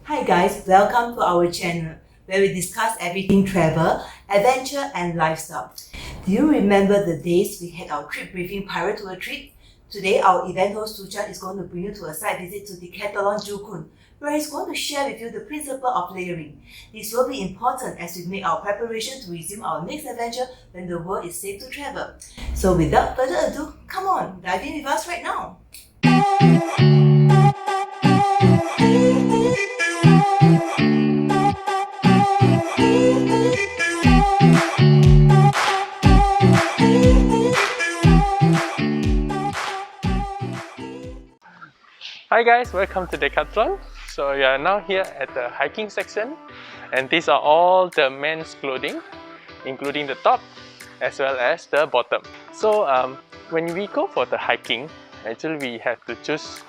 Hi guys, welcome to our channel where we discuss everything travel, adventure and lifestyle. Do you remember the days we had our trip briefing prior to a trip? Today our event host Sucan is going to bring you to a site visit to Decathlon Joo Koon, where he's going to share with you the principle of layering. This will be important as we make our preparation to resume our next adventure when the world is safe to travel. So without further ado, come on, dive in with us right now. Hi guys, welcome to Decathlon. So we are now here at the hiking section, and these are all the men's clothing, including the top as well as the bottom. So when we go for the hiking, actually we have to choose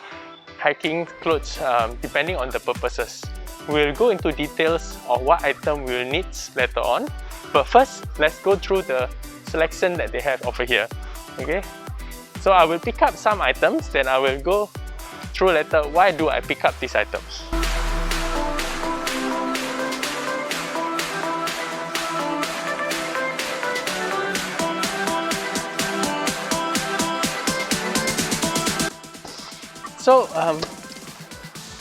hiking clothes depending on the purposes. We'll go into details of what item we'll need later on, but first let's go through the selection that they have over here. Okay, so I will pick up some items, then I will go through later why do I pick up these items. So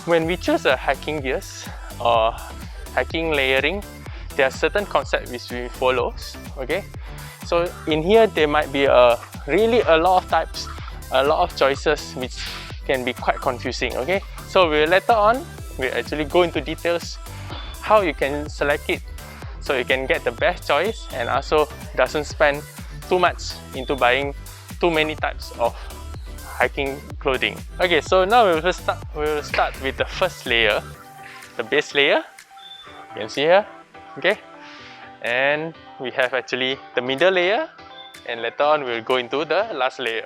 when we choose a hiking gears or hiking layering, there are certain concepts which we follow. Okay, so in here there might be really a lot of types, a lot of choices which can be quite confusing. Okay, so later on we'll actually go into details how you can select it so you can get the best choice and also doesn't spend too much into buying too many types of hiking clothing. Okay, so now we will start with the first layer, the base layer. You can see here. Okay, and we have actually the middle layer, and later on we'll go into the last layer.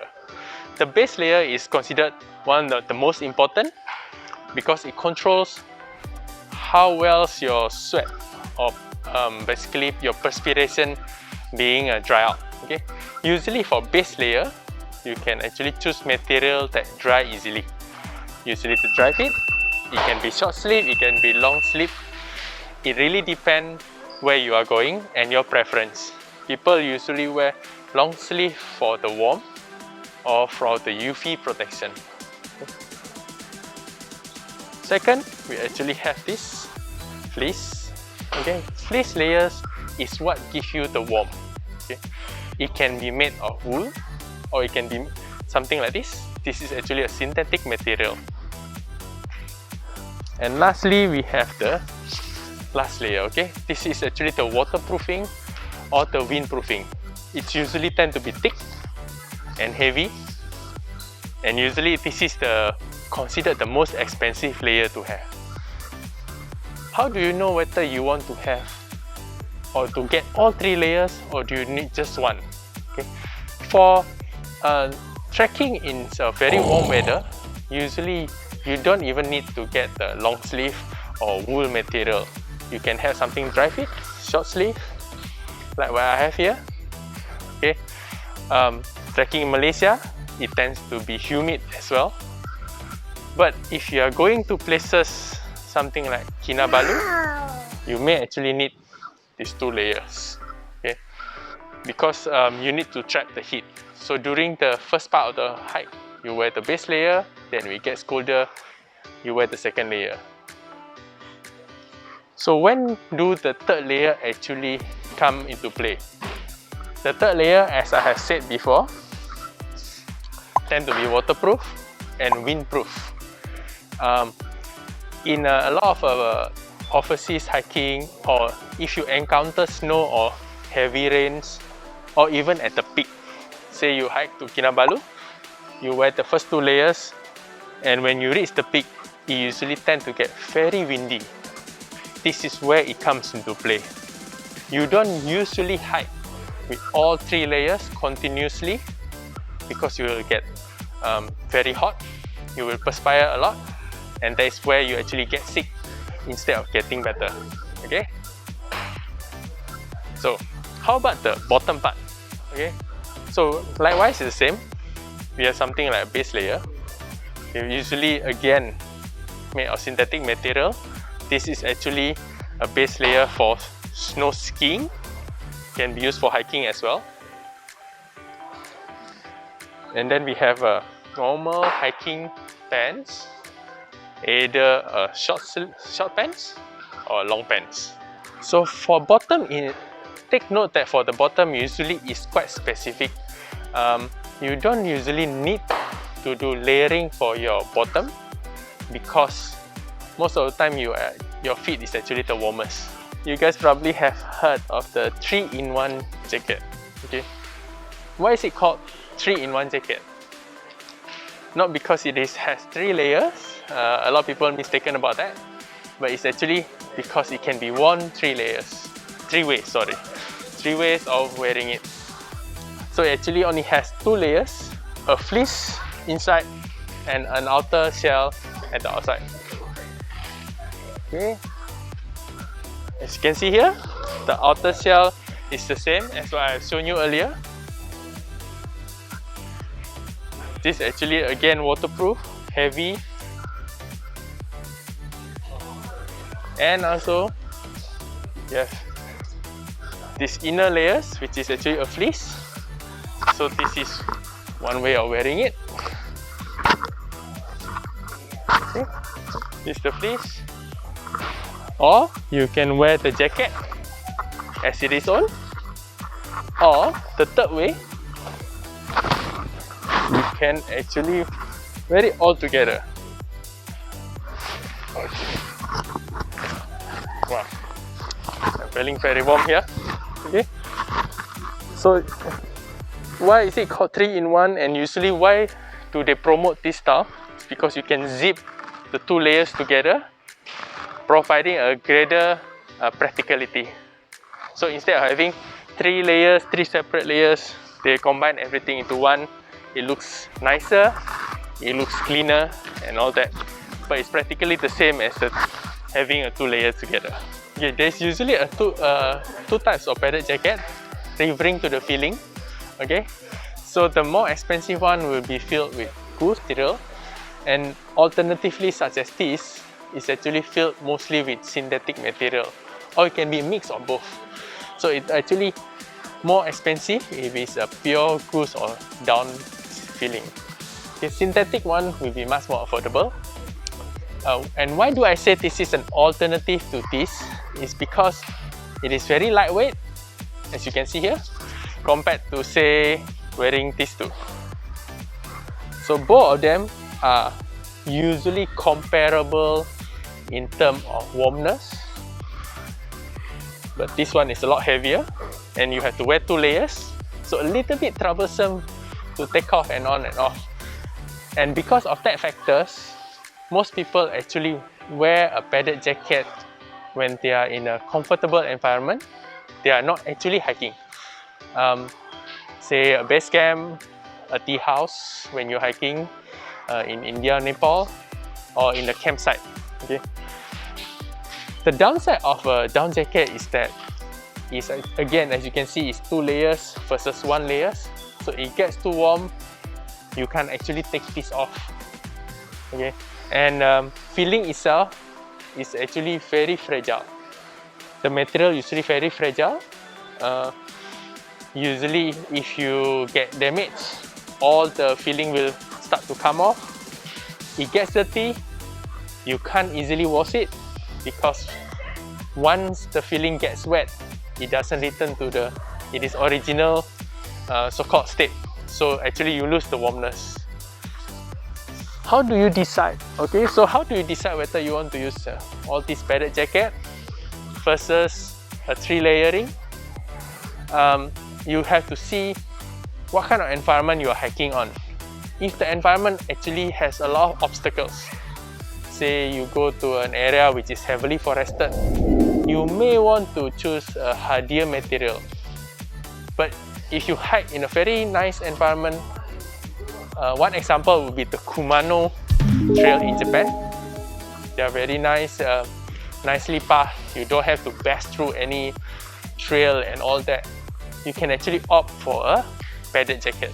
The base layer is considered one of the most important because it controls how well your sweat or basically your perspiration being dry out. Okay, usually for base layer you can actually choose material that dry easily. Usually to dry fit, it can be short sleeve, it can be long sleeve. It really depends where you are going and your preference. People usually wear long sleeve for the warmth or for the UV protection. Second, we actually have this fleece. Okay, fleece layers is what gives you the warmth. Okay, it can be made of wool or it can be something like this. This is actually a synthetic material. And lastly, we have the last layer. Okay, this is actually the waterproofing or the windproofing. It usually tend to be thick and heavy, and usually this is considered the most expensive layer to have. How do you know whether you want to have or to get all three layers, or do you need just one? Okay, for trekking in very warm weather, usually you don't even need to get the long sleeve or wool material. You can have something dry fit, short sleeve, like what I have here. Okay, trekking in Malaysia, it tends to be humid as well. But if you are going to places something like Kinabalu, you may actually need these two layers. Okay, because you need to trap the heat. So during the first part of the hike, you wear the base layer, then we get colder, you wear the second layer. So when do the third layer actually come into play? The third layer, as I have said before, tend to be waterproof and windproof. In a lot of overseas hiking, or if you encounter snow or heavy rains, or even at the peak, say you hike to Kinabalu, you wear the first two layers, and when you reach the peak, it usually tend to get very windy. This is where it comes into play. You don't usually hike with all three layers continuously because you will get very hot, you will perspire a lot, and that is where you actually get sick instead of getting better. Okay, so how about the bottom part? Okay, so likewise it's the same. We have something like a base layer. They're usually again made of synthetic material This is actually a base layer for snow skiing. Can be used for hiking as well. And then we have a normal hiking pants, either a short pants or long pants. So for bottom, take note that for the bottom usually is quite specific. You don't usually need to do layering for your bottom because most of the time your feet is actually the warmest. You guys probably have heard of the 3-in-1 jacket. Okay, why is it called 3-in-1 jacket? Not because it has 3 layers. A lot of people are mistaken about that, but it's actually because it can be worn 3 ways of wearing it. So it actually only has 2 layers, a fleece inside and an outer shell at the outside. Okay, as you can see here, the outer shell is the same as what I've shown you earlier. This is actually again waterproof, heavy, and also you have this inner layers which is actually a fleece. So this is one way of wearing it. Okay. This is the fleece. Or you can wear the jacket as it is on. Or the third way, you can actually wear it all together. Okay. Wow, I'm feeling very warm here. Okay. So why is it called 3-in-1, and usually why do they promote this style? It's because you can zip the 2 layers together, providing a greater practicality. So instead of having 3 layers, 3 separate layers, they combine everything into one. It looks nicer, it looks cleaner and all that, but it's practically the same as having 2 layers together. Okay, there's usually two types of padded jacket, referring to the filling. Okay, so the more expensive one will be filled with goose material, and alternatively such as this is actually filled mostly with synthetic material, or it can be a mix of both. So it's actually more expensive if it's a pure goose or down filling. The synthetic one will be much more affordable. And why do I say this is an alternative to this? Is because it is very lightweight, as you can see here, compared to say wearing these two. So both of them are usually comparable in terms of warmness, but this one is a lot heavier and you have to wear 2 layers, so a little bit troublesome to take off and on and off. And because of that factors, most people actually wear a padded jacket when they are in a comfortable environment. They are not actually hiking. Say a base camp, a tea house when you're hiking in India, Nepal, or in the campsite. Okay. The downside of a down jacket is that again, as you can see, it's 2 layers versus 1 layers. So it gets too warm, you can't actually take this off. Okay, and filling itself is actually very fragile. The material usually very fragile. Usually, if you get damaged, all the filling will start to come off. It gets dirty. You can't easily wash it because once the filling gets wet, it doesn't return to its original so-called state. So actually, you lose the warmness. How do you decide? Okay, so how do you decide whether you want to use all this padded jacket versus a 3 layering? You have to see what kind of environment you are hiking on. If the environment actually has a lot of obstacles, say you go to an area which is heavily forested, you may want to choose a hardier material. But if you hike in a very nice environment, one example would be the Kumano trail in Japan. They are very nice, nicely paved. You don't have to bash through any trail and all that. You can actually opt for a padded jacket.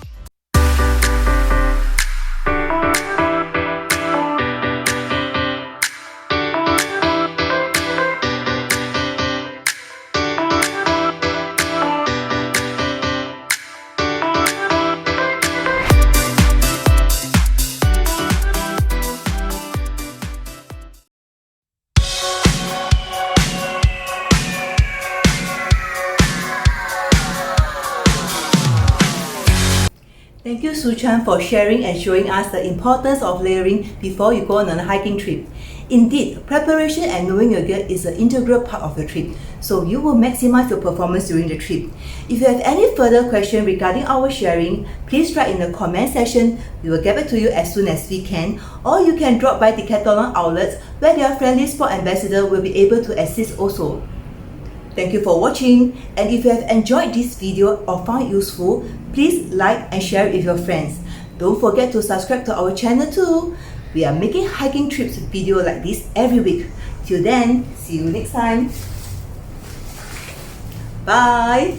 Thank you, Sucan, for sharing and showing us the importance of layering before you go on a hiking trip. Indeed, preparation and knowing your gear is an integral part of the trip, so you will maximize your performance during the trip. If you have any further questions regarding our sharing, please write in the comment section. We will get back to you as soon as we can, or you can drop by Decathlon outlets where their friendly sport ambassador will be able to assist also. Thank you for watching, and if you have enjoyed this video or found it useful, please like and share it with your friends. Don't forget to subscribe to our channel too. We are making hiking trips video like this every week. Till then, see you next time. Bye!